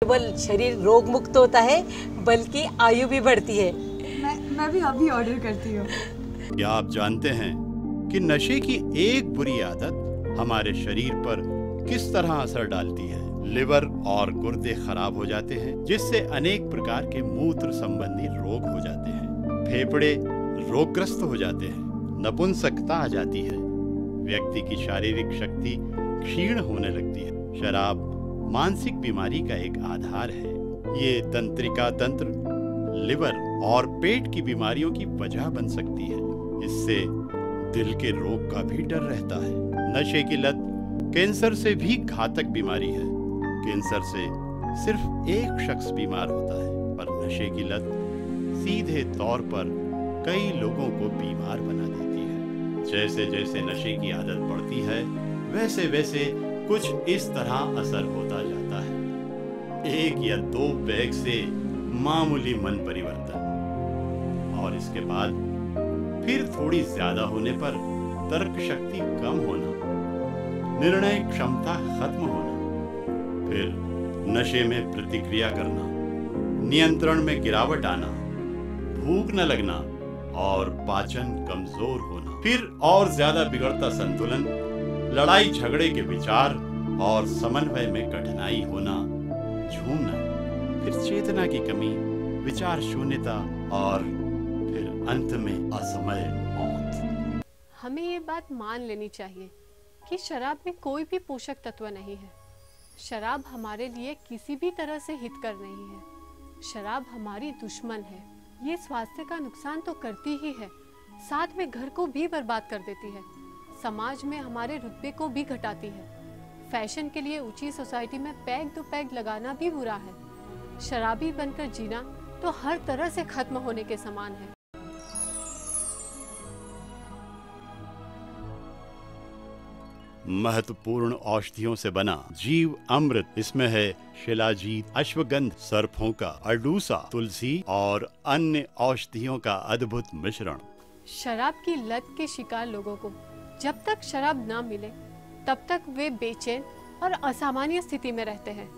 केवल शरीर रोग मुक्त होता है बल्कि आयु भी बढ़ती है। मैं भी अभी ऑर्डर करती हूँ। क्या आप जानते हैं कि नशे की एक बुरी आदत हमारे शरीर पर किस तरह असर डालती है? लिवर और गुर्दे खराब हो जाते हैं, जिससे अनेक प्रकार के मूत्र संबंधी रोग हो जाते हैं। फेफड़े रोगग्रस्त हो जाते हैं, नपुंसकता आ जाती है, व्यक्ति की शारीरिक शक्ति क्षीण होने लगती है। शराब मानसिक बीमारी का एक आधार है। ये तंत्रिका तंत्र, लिवर और पेट की बीमारियों की वजह बन सकती है। इससे दिल के रोग का भी डर रहता है। नशे की लत कैंसर से भी घातक बीमारी है। कैंसर से सिर्फ एक शख्स बीमार होता है, पर नशे की लत सीधे तौर पर कई लोगों को बीमार बना देती है। जैसे जैसे नशे की आदत बढ़ती है, वैसे वैसे कुछ इस तरह असर होता जाता है। 1 या 2 पैग से मामूली मन परिवर्तन, और इसके बाद फिर थोड़ी ज्यादा होने पर तर्क शक्ति कम होना, निर्णय क्षमता खत्म होना, फिर नशे में प्रतिक्रिया करना, नियंत्रण में गिरावट आना, भूख न लगना और पाचन कमजोर होना, फिर और ज्यादा बिगड़ता संतुलन, लड़ाई झगड़े के विचार और समन्वय में कठिनाई होना, झूमना, फिर चेतना की कमी, विचार शून्यता और फिर अंत में असमय मौत। हमें ये बात मान लेनी चाहिए कि शराब में कोई भी पोषक तत्व नहीं है। शराब हमारे लिए किसी भी तरह से हितकर नहीं है। शराब हमारी दुश्मन है। ये स्वास्थ्य का नुकसान तो करती ही है, साथ में घर को भी बर्बाद कर देती है, समाज में हमारे रुतबे को भी घटाती है। फैशन के लिए ऊंची सोसाइटी में पैग दो पैग लगाना भी बुरा है। शराबी बनकर जीना तो हर तरह से खत्म होने के समान है। महत्वपूर्ण औषधियों से बना जीव अमृत, इसमें है शिलाजीत, अश्वगंध, सरफोंका, अरडूसा, तुलसी और अन्य औषधियों का अद्भुत मिश्रण। शराब की लत के शिकार लोगों को जब तक शराब न मिले तब तक वे बेचैन और असामान्य स्थिति में रहते हैं।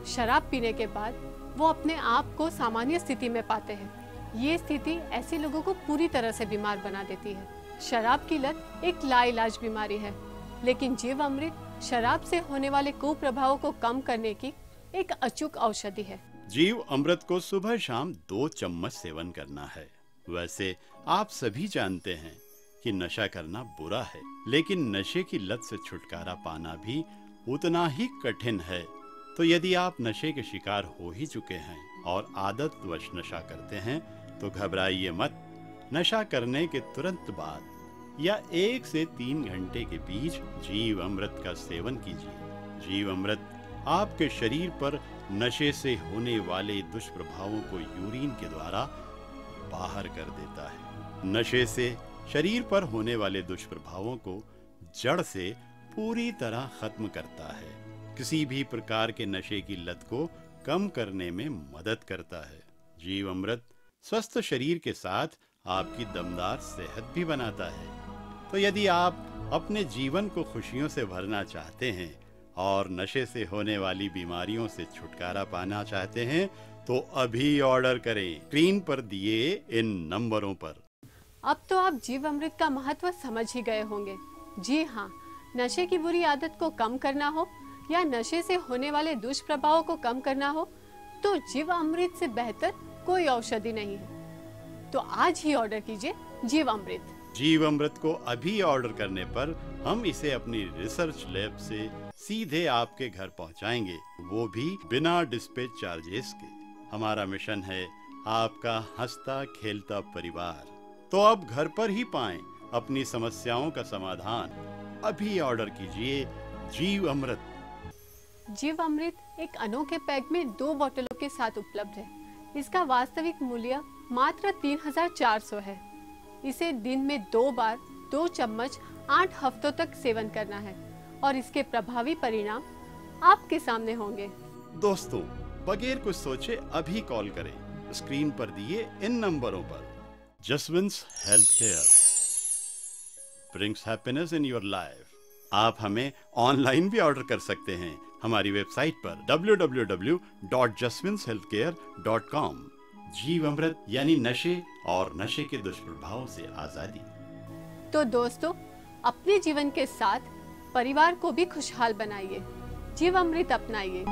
शराब पीने के बाद वो अपने आप को सामान्य स्थिति में पाते हैं। ये स्थिति ऐसे लोगों को पूरी तरह से बीमार बना देती है। शराब की लत एक लाइलाज बीमारी है, लेकिन जीव अमृत शराब से होने वाले कुप्रभावों को कम करने की एक अचूक औषधि है। जीव अमृत को सुबह शाम 2 चम्मच सेवन करना है। वैसे आप सभी जानते हैं कि नशा करना बुरा है, लेकिन नशे की लत से छुटकारा पाना भी उतना ही कठिन है। तो यदि आप नशे के शिकार हो ही चुके हैं और आदतवश नशा करते हैं, तो घबराइए मत। नशा करने के तुरंत बाद या 1 से 3 घंटे के बीच जीव अमृत का सेवन कीजिए। जीव अमृत आपके शरीर पर नशे से होने वाले दुष्प्रभावों को यूरिन के द्वारा बाहर कर देता है। नशे से शरीर पर होने वाले दुष्प्रभावों को जड़ से पूरी तरह खत्म करता है। किसी भी प्रकार के नशे की लत को कम करने में मदद करता है। जीव अमृत स्वस्थ शरीर के साथ आपकी दमदार सेहत भी बनाता है। तो यदि आप अपने जीवन को खुशियों से भरना चाहते हैं और नशे से होने वाली बीमारियों से छुटकारा पाना चाहते हैं, तो अभी ऑर्डर करें स्क्रीन पर दिए इन नंबरों पर। अब तो आप जीव अमृत का महत्व समझ ही गए होंगे। जी हाँ, नशे की बुरी आदत को कम करना हो या नशे से होने वाले दुष्प्रभावों को कम करना हो, तो जीव अमृत से बेहतर कोई औषधि नहीं है। तो आज ही ऑर्डर कीजिए जीव अमृत। जीव अमृत को अभी ऑर्डर करने पर हम इसे अपनी रिसर्च लैब से सीधे आपके घर पहुंचाएंगे, वो भी बिना डिस्पैच चार्जेस के। हमारा मिशन है आपका हंसता खेलता परिवार। तो अब घर पर ही पाएं अपनी समस्याओं का समाधान। अभी ऑर्डर कीजिए जीव अमृत। जीव अमृत एक अनोखे पैक में 2 बोतलों के साथ उपलब्ध है। इसका वास्तविक मूल्य मात्र 3400 है। इसे दिन में 2 बार 2 चम्मच 8 हफ्तों तक सेवन करना है और इसके प्रभावी परिणाम आपके सामने होंगे। दोस्तों, बगैर कुछ सोचे अभी कॉल करें स्क्रीन पर दिए इन नंबरों पर। जसविंस health care brings happiness in your life. आप हमें ऑनलाइन भी ऑर्डर कर सकते हैं हमारी वेबसाइट पर www.jasminshealthcare.com। जीव अमृत यानी नशे और नशे के दुष्प्रभावों से आजादी। तो दोस्तों, अपने जीवन के साथ परिवार को भी खुशहाल बनाइए, जीव अमृत अपनाइए।